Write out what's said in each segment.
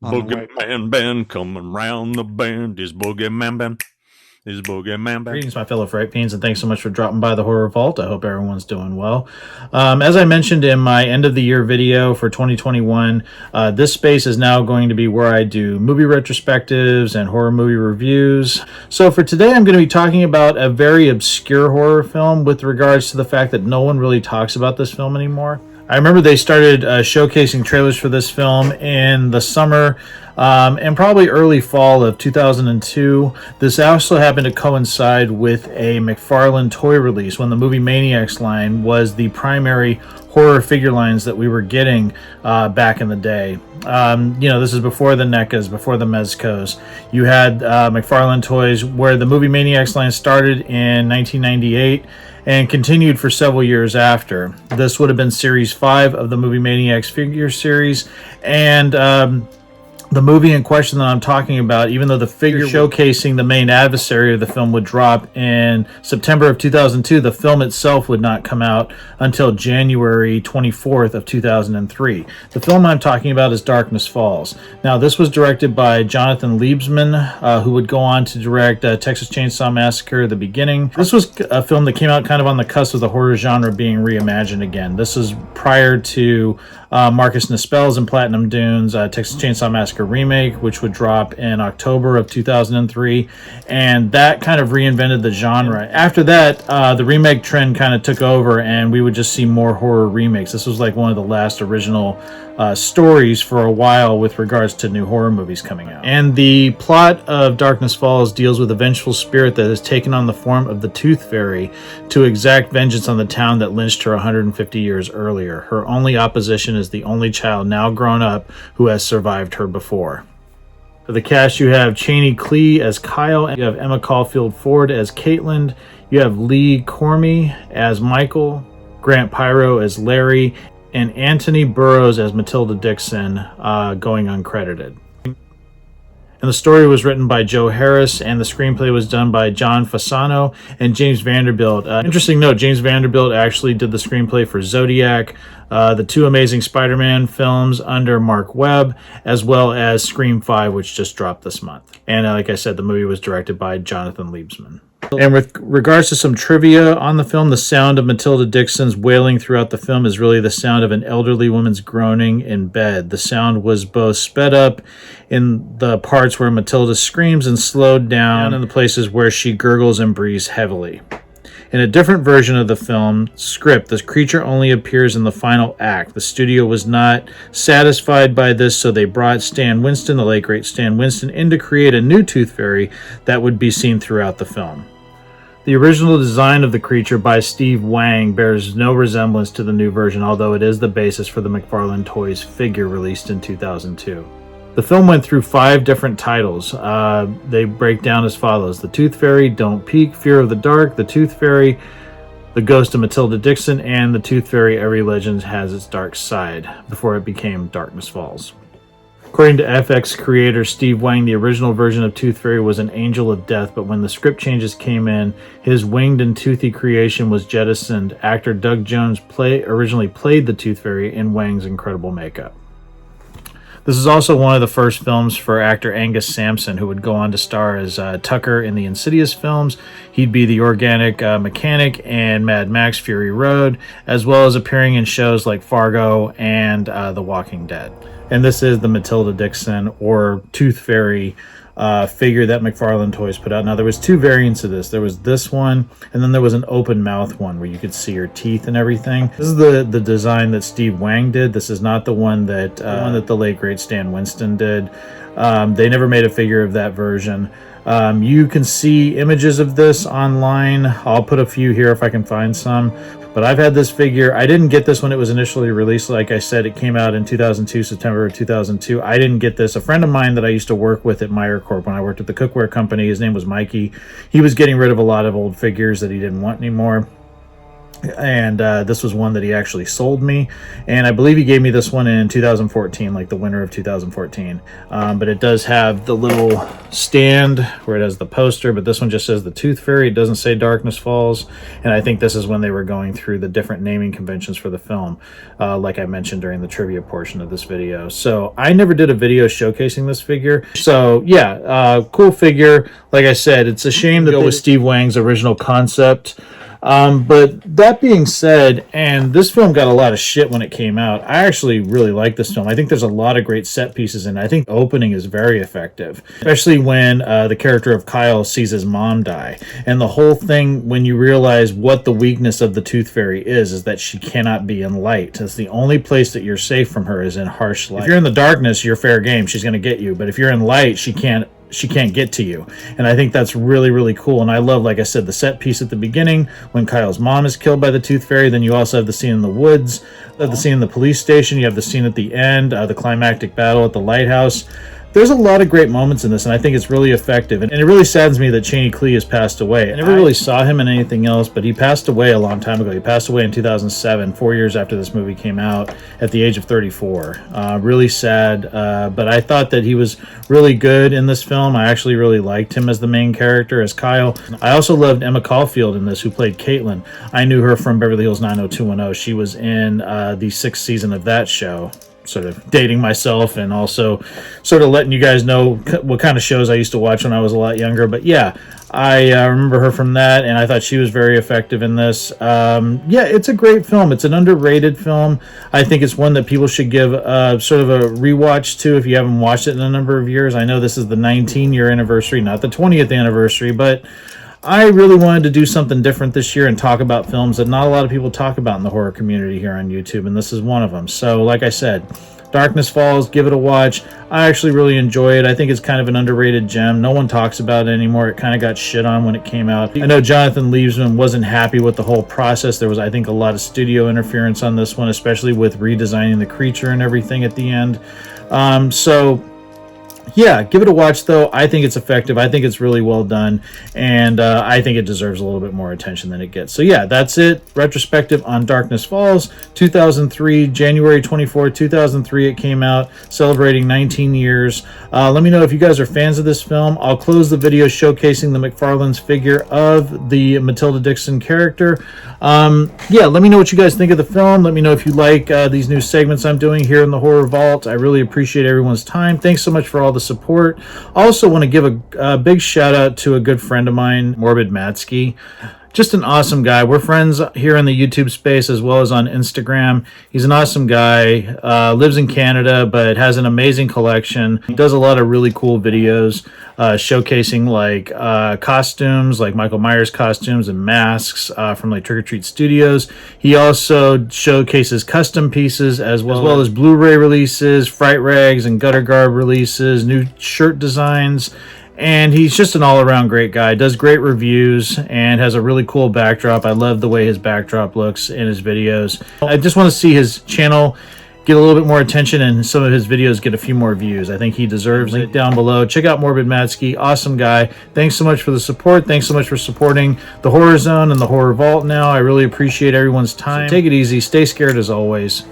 Boogeyman band coming round the bend. Is Boogeyman band. Is Boogeyman band. Greetings, my fellow Fright Fiends, and thanks so much for dropping by the Horror Vault. I hope everyone's doing well. As I mentioned in my end of the year video for 2021, this space is now going to be where I do movie retrospectives and horror movie reviews. So for today, I'm going to be talking about a very obscure horror film with regards to the fact that no one really talks about this film anymore. I remember they started showcasing trailers for this film in the summer and probably early fall of 2002. This also happened to coincide with a McFarland toy release when the movie Maniacs line was the primary horror figure lines that we were getting back in the day. This is before the NECAs, before the Mezcos. You had McFarland toys where the movie Maniacs line started in 1998 and continued for several years after. This would have been Series 5 of the movie Maniacs figure series, and the movie in question that I'm talking about, even though the figure showcasing the main adversary of the film would drop in September of 2002, the film itself would not come out until January 24th of 2003. The film I'm talking about is Darkness Falls. Now, this was directed by Jonathan Liebsman, who would go on to direct Texas Chainsaw Massacre: The Beginning. This was a film that came out kind of on the cusp of the horror genre being reimagined again. This is prior to Marcus Nispel's and Platinum Dunes Texas Chainsaw Massacre remake, which would drop in October of 2003, and that kind of reinvented the genre. After that, the remake trend kind of took over, and we would just see more horror remakes. This was like one of the last original stories for a while with regards to new horror movies coming out. And the plot of Darkness Falls deals with a vengeful spirit that has taken on the form of the Tooth Fairy to exact vengeance on the town that lynched her 150 years earlier. Her only opposition is the only child now grown up who has survived her before. For the cast, you have Chaney Clee as Kyle, and you have Emma Caulfield Ford as Caitlin, you have Lee Cormie as Michael, Grant Pyro as Larry, and Anthony Burroughs as Matilda Dixon, going uncredited. And the story was written by Joe Harris, and the screenplay was done by John Fasano and James Vanderbilt. Interesting note, James Vanderbilt actually did the screenplay for Zodiac, the two Amazing Spider-Man films under Mark Webb, as well as Scream 5, which just dropped this month. And like I said, the movie was directed by Jonathan Liebsman. And with regards to some trivia on the film, the sound of Matilda Dixon's wailing throughout the film is really the sound of an elderly woman's groaning in bed. The sound was both sped up in the parts where Matilda screams and slowed down in the places where she gurgles and breathes heavily. In a different version of the film script, the creature only appears in the final act. The studio was not satisfied by this, so they brought Stan Winston, the late great Stan Winston, in to create a new Tooth Fairy that would be seen throughout the film. The original design of the creature by Steve Wang bears no resemblance to the new version, although it is the basis for the McFarland Toys figure released in 2002. The film went through 5 different titles. They break down as follows: The Tooth Fairy, Don't Peek, Fear of the Dark, The Tooth Fairy, The Ghost of Matilda Dixon, and The Tooth Fairy: Every Legend Has Its Dark Side, before it became Darkness Falls. According to FX creator Steve Wang, the original version of Tooth Fairy was an angel of death, but when the script changes came in, his winged and toothy creation was jettisoned. Actor Doug Jones originally played the Tooth Fairy in Wang's incredible makeup. This is also one of the first films for actor Angus Sampson, who would go on to star as Tucker in the Insidious films. He'd be the organic mechanic in Mad Max Fury Road, as well as appearing in shows like Fargo and The Walking Dead. And this is the Matilda Dixon, or Tooth Fairy, figure that McFarland Toys put out. Now, there was 2 variants of this. There was this one, and then there was an open mouth one where you could see her teeth and everything. This is the design that Steve Wang did. This is not the one that the late great Stan Winston did. They never made a figure of that version. You can see images of this online. I'll put a few here if I can find some. But I've had this figure. I didn't get this when it was initially released. Like I said, it came out in 2002, September of 2002. I didn't get this. A friend of mine that I used to work with at Meyer Corp when I worked at the cookware company, his name was Mikey. He was getting rid of a lot of old figures that he didn't want anymore. and this was one that he actually sold me, and I believe he gave me this one in 2014, like the winter of 2014. But it does have the little stand where it has the poster, but this one just says the Tooth Fairy. It doesn't say Darkness Falls, and I think this is when they were going through the different naming conventions for the film, like I mentioned during the trivia portion of this video. So I never did a video showcasing this figure, so yeah, cool figure. Like I said, it's a shame to go with Steve Wang's original concept. But that being said, and this film got a lot of shit when it came out, I actually really like this film. I think there's a lot of great set pieces in it. I think the opening is very effective, especially when the character of Kyle sees his mom die. And the whole thing, when you realize what the weakness of the Tooth Fairy is that she cannot be in light. It's the only place that you're safe from her is in harsh light. If you're in the darkness, you're fair game. She's going to get you. But if you're in light, she can't get to you. And I think that's really, really cool. And I love, like I said, the set piece at the beginning when Kyle's mom is killed by the Tooth Fairy. Then you also have the scene in the woods, the scene in the police station. You have the scene at the end, the climactic battle at the lighthouse. There's a lot of great moments in this, and I think it's really effective. And it really saddens me that Chaney Clee has passed away. I never really saw him in anything else, but he passed away a long time ago. He passed away in 2007, 4 years after this movie came out, at the age of 34. Really sad, but I thought that he was really good in this film. I actually really liked him as the main character, as Kyle. I also loved Emma Caulfield in this, who played Caitlin. I knew her from Beverly Hills 90210. She was in the 6th season of that show. Sort of dating myself and also sort of letting you guys know what kind of shows I used to watch when I was a lot younger. But yeah, I remember her from that, and I thought she was very effective in this. Yeah, it's a great film. It's an underrated film. I think it's one that people should give sort of a rewatch to if you haven't watched it in a number of years. I know this is the 19-year anniversary, not the 20th anniversary, but I really wanted to do something different this year and talk about films that not a lot of people talk about in the horror community here on YouTube, and this is one of them. So, like I said, Darkness Falls, give it a watch. I actually really enjoy it. I think it's kind of an underrated gem. No one talks about it anymore. It kind of got shit on when it came out. I know Jonathan Liebsman wasn't happy with the whole process. There was, I think, a lot of studio interference on this one, especially with redesigning the creature and everything at the end. So yeah, give it a watch, though. I think it's effective. I think it's really well done, and I think it deserves a little bit more attention than it gets. So yeah, that's it. Retrospective on Darkness Falls, 2003, January 24, 2003 it came out, celebrating 19 years. Let me know if you guys are fans of this film. I'll close the video showcasing the McFarland's figure of the Matilda Dixon character. Yeah, let me know what you guys think of the film. Let me know if you like these new segments I'm doing here in the Horror Vault. I really appreciate everyone's time. Thanks so much for all the support. Also want to give a big shout out to a good friend of mine, Morbid Matsky. Just an awesome guy. We're friends here in the YouTube space as well as on Instagram. He's an awesome guy, lives in Canada, but has an amazing collection. He does a lot of really cool videos showcasing like costumes, like Michael Myers costumes and masks from like Trick or Treat Studios. He also showcases custom pieces as well as Blu-ray releases, Fright Rags and Gutter Garb releases, new shirt designs. And he's just an all-around great guy, does great reviews, and has a really cool backdrop. I love the way his backdrop looks in his videos. I just want to see his channel get a little bit more attention and some of his videos get a few more views. I think he deserves it. Link down below. Check out Morbid Matsky. Awesome guy. Thanks so much for the support. Thanks so much for supporting the Horror Zone and the Horror Vault now. I really appreciate everyone's time. So take it easy. Stay scared as always.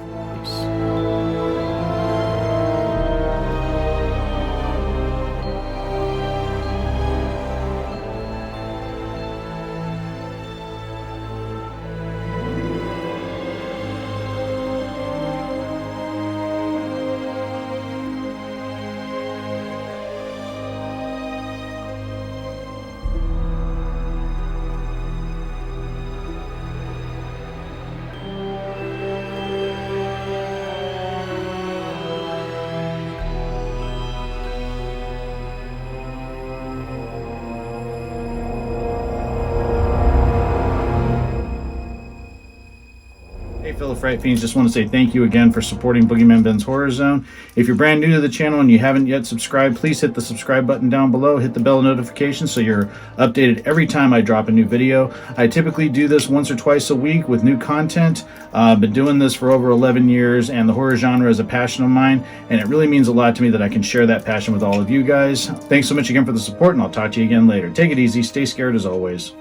Hey fellow Fright Fiends, just want to say thank you again for supporting Boogeyman Ben's Horror Zone. If you're brand new to the channel and you haven't yet subscribed, please hit the subscribe button down below, hit the bell notification so you're updated every time I drop a new video. I typically do this once or twice a week with new content. I've been doing this for over 11 years and the horror genre is a passion of mine, and it really means a lot to me that I can share that passion with all of you guys. Thanks so much again for the support, and I'll talk to you again later. Take it easy, stay scared as always.